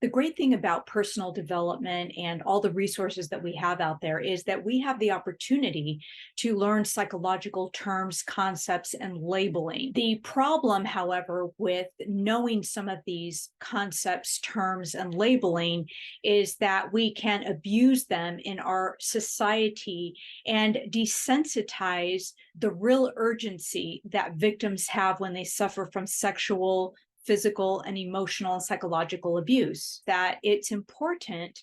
The great thing about personal development and all the resources that we have out there is that we have the opportunity to learn psychological terms, concepts, and labeling. The problem, however, with knowing some of these concepts, terms, and labeling is that we can abuse them in our society and desensitize the real urgency that victims have when they suffer from sexual, physical, and emotional and psychological abuse, that it's important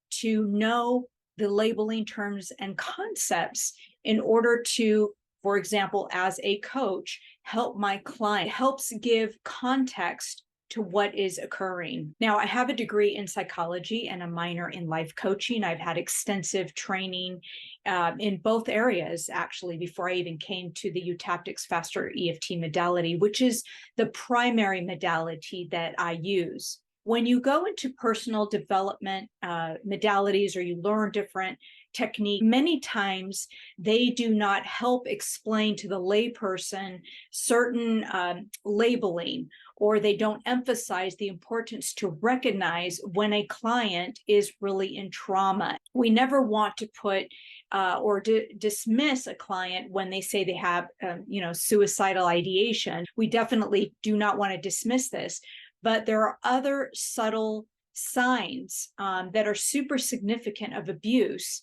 to know the labeling terms and concepts in order to, for example, as a coach, help my client, helps give context to what is occurring. Now, I have a degree in psychology and a minor in life coaching. I've had extensive training in both areas, actually, before I even came to the Eutaptics Faster EFT modality, which is the primary modality that I use. When you go into personal development modalities or you learn different technique, many times they do not help explain to the layperson certain labeling, or they don't emphasize the importance to recognize when a client is really in trauma. We never want to put or dismiss a client when they say they have, suicidal ideation. We definitely do not want to dismiss this, but there are other subtle signs that are super significant of abuse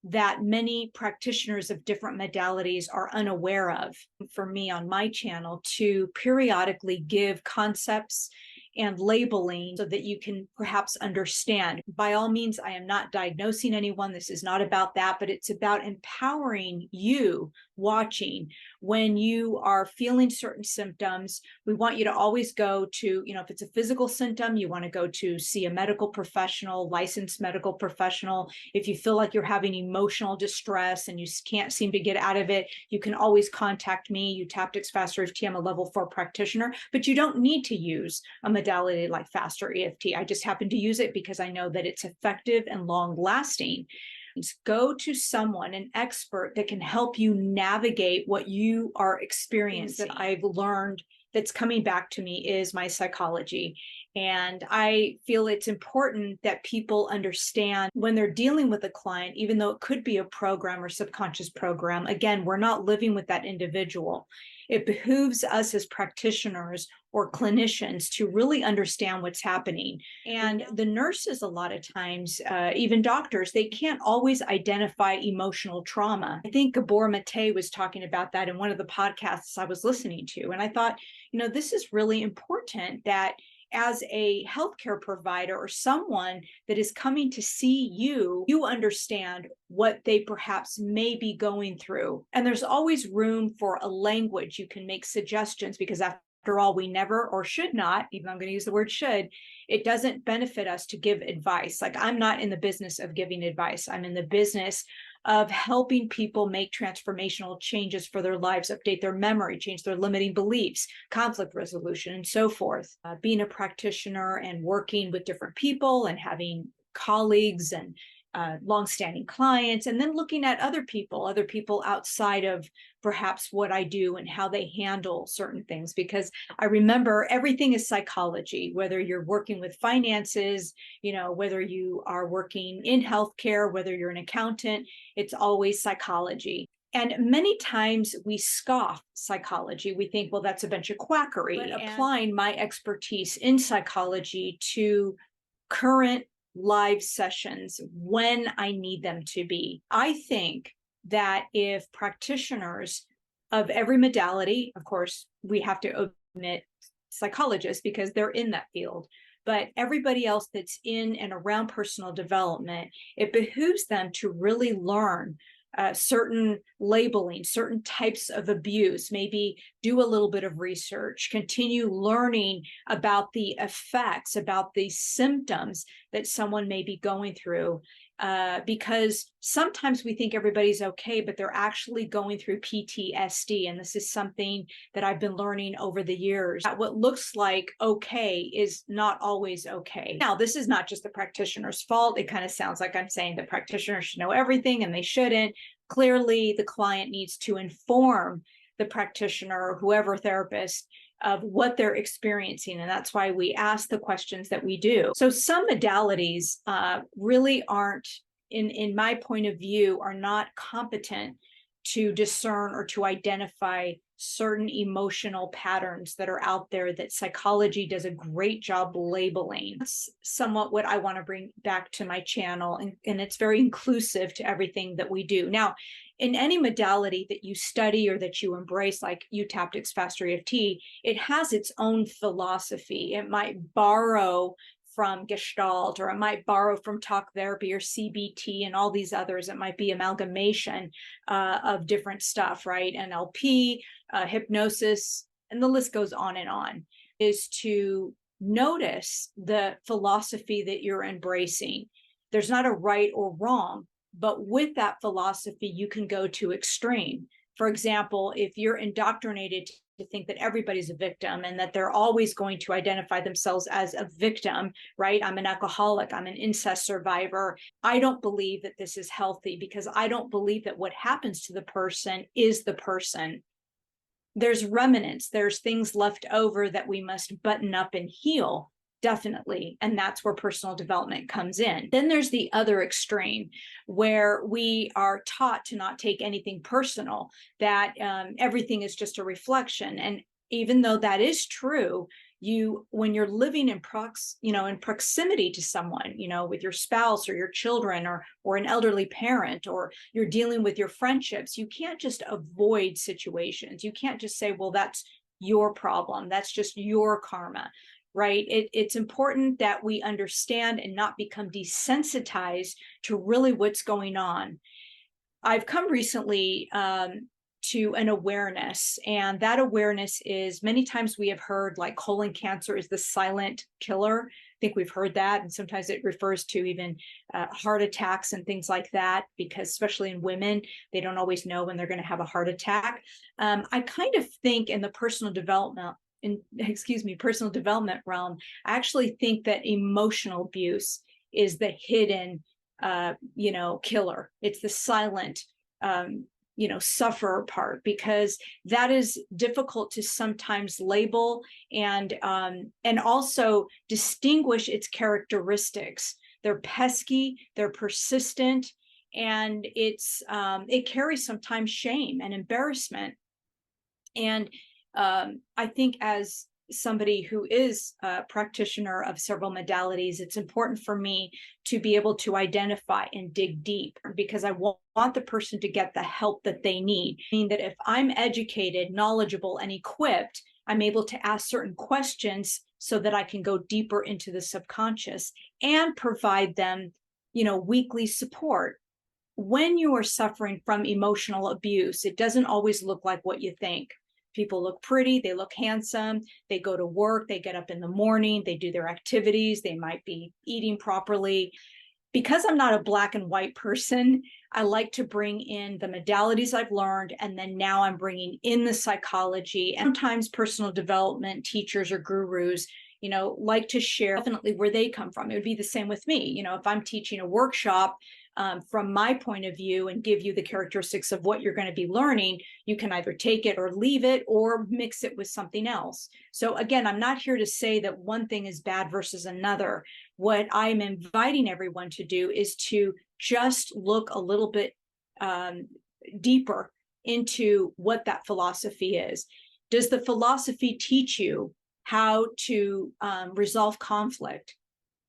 that many practitioners of different modalities are unaware of. For me on my channel, to periodically give concepts and labeling so that you can perhaps understand. By all means, I am not diagnosing anyone. This is not about that, but it's about empowering you watching. When you are feeling certain symptoms, we want you to always go to, if it's a physical symptom, you want to go to see a medical professional, licensed medical professional. If you feel like you're having emotional distress and you can't seem to get out of it, you can always contact me, Eutaptics Faster EFT. I'm a level 4 practitioner, but you don't need to use a modality like Faster EFT. I just happen to use it because I know that it's effective and long lasting. Go to someone, an expert that can help you navigate what you are experiencing. That I've learned that's coming back to me is my psychology. And I feel it's important that people understand when they're dealing with a client, even though it could be a program or subconscious program, again, we're not living with that individual. It behooves us as practitioners or clinicians to really understand what's happening. And the nurses, a lot of times, even doctors, they can't always identify emotional trauma. I think Gabor Mate was talking about that in one of the podcasts I was listening to. And I thought, this is really important that as a healthcare provider or someone that is coming to see you, you understand what they perhaps may be going through. And there's always room for a language. You can make suggestions because after all, we never or should not, even I'm going to use the word should, it doesn't benefit us to give advice. Like, I'm not in the business of giving advice. I'm in the business of helping people make transformational changes for their lives, update their memory, change their limiting beliefs, conflict resolution, and so forth. Being a practitioner and working with different people and having colleagues and longstanding clients, and then looking at other people outside of perhaps what I do and how they handle certain things. Because I remember everything is psychology, whether you're working with finances, whether you are working in healthcare, whether you're an accountant, it's always psychology. And many times we scoff psychology. We think, well, that's a bunch of quackery. But applying my expertise in psychology to current live sessions when I need them to be. I think that if practitioners of every modality, of course, we have to omit psychologists because they're in that field, but everybody else that's in and around personal development, it behooves them to really learn certain labeling, certain types of abuse, maybe do a little bit of research, continue learning about the effects, about the symptoms that someone may be going through. Because sometimes we think everybody's okay, but they're actually going through PTSD. And this is something that I've been learning over the years. That what looks like okay is not always okay. Now, this is not just the practitioner's fault. It kind of sounds like I'm saying the practitioner should know everything and they shouldn't. Clearly, the client needs to inform the practitioner or whoever therapist of what they're experiencing. And that's why we ask the questions that we do. So some modalities really aren't, in my point of view, are not competent to discern or to identify certain emotional patterns that are out there that psychology does a great job labeling. That's somewhat what I want to bring back to my channel, and it's very inclusive to everything that we do. Now, in any modality that you study or that you embrace, like eutaptics, faster EFT, it has its own philosophy. It might borrow from Gestalt, or it might borrow from talk therapy or CBT and all these others. It might be amalgamation of different stuff, right? NLP, hypnosis, and the list goes on, is to notice the philosophy that you're embracing. There's not a right or wrong, but with that philosophy, you can go to extreme. For example, if you're indoctrinated to think that everybody's a victim and that they're always going to identify themselves as a victim, right? I'm an alcoholic, I'm an incest survivor. I don't believe that this is healthy, because I don't believe that what happens to the person is the person. There's remnants, there's things left over that we must button up and heal. Definitely. And that's where personal development comes in. Then there's the other extreme, where we are taught to not take anything personal, that everything is just a reflection. And even though that is true, when you're living in proximity to someone, with your spouse or your children, or an elderly parent, or you're dealing with your friendships, you can't just avoid situations. You can't just say, well, that's your problem, that's just your karma. Right? It's important that we understand and not become desensitized to really what's going on. I've come recently to an awareness, and that awareness is, many times we have heard like colon cancer is the silent killer. I think we've heard that, and sometimes it refers to even heart attacks and things like that, because especially in women, they don't always know when they're going to have a heart attack. I kind of think in the personal development realm, I actually think that emotional abuse is the hidden, killer. It's the silent, sufferer part, because that is difficult to sometimes label and also distinguish its characteristics. They're pesky, they're persistent, and it carries sometimes shame and embarrassment. And I think, as somebody who is a practitioner of several modalities, it's important for me to be able to identify and dig deep, because I want the person to get the help that they need. I mean, that if I'm educated, knowledgeable, and equipped, I'm able to ask certain questions so that I can go deeper into the subconscious and provide them, weekly support. When you are suffering from emotional abuse, it doesn't always look like what you think. People look pretty, they look handsome, they go to work, they get up in the morning, they do their activities, they might be eating properly. Because I'm not a black and white person, I like to bring in the modalities I've learned, and then now I'm bringing in the psychology. And sometimes personal development teachers or gurus, like to share definitely where they come from. It would be the same with me. If I'm teaching a workshop, from my point of view, and give you the characteristics of what you're going to be learning, you can either take it or leave it or mix it with something else. So again, I'm not here to say that one thing is bad versus another. What I'm inviting everyone to do is to just look a little bit deeper into what that philosophy is. Does the philosophy teach you how to resolve conflict?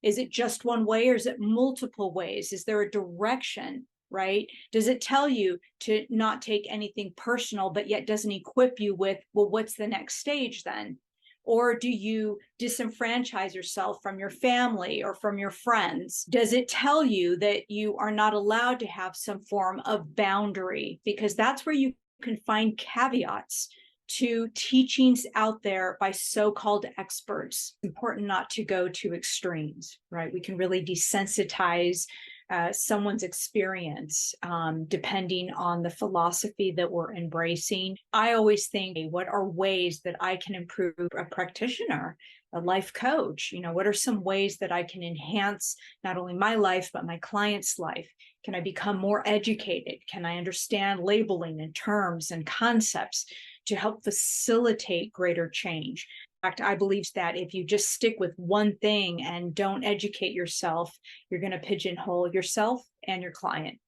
Is it just one way, or is it multiple ways? Is there a direction, right? Does it tell you to not take anything personal, but yet doesn't equip you with, well, what's the next stage then? Or do you disenfranchise yourself from your family or from your friends? Does it tell you that you are not allowed to have some form of boundary? Because that's where you can find caveats to teachings out there by so-called experts. It's important not to go to extremes, right? We can really desensitize someone's experience depending on the philosophy that we're embracing. I always think, what are ways that I can improve a practitioner, a life coach? What are some ways that I can enhance not only my life, but my client's life? Can I become more educated? Can I understand labeling and terms and concepts? to help facilitate greater change. In fact, I believe that if you just stick with one thing and don't educate yourself, you're going to pigeonhole yourself and your client.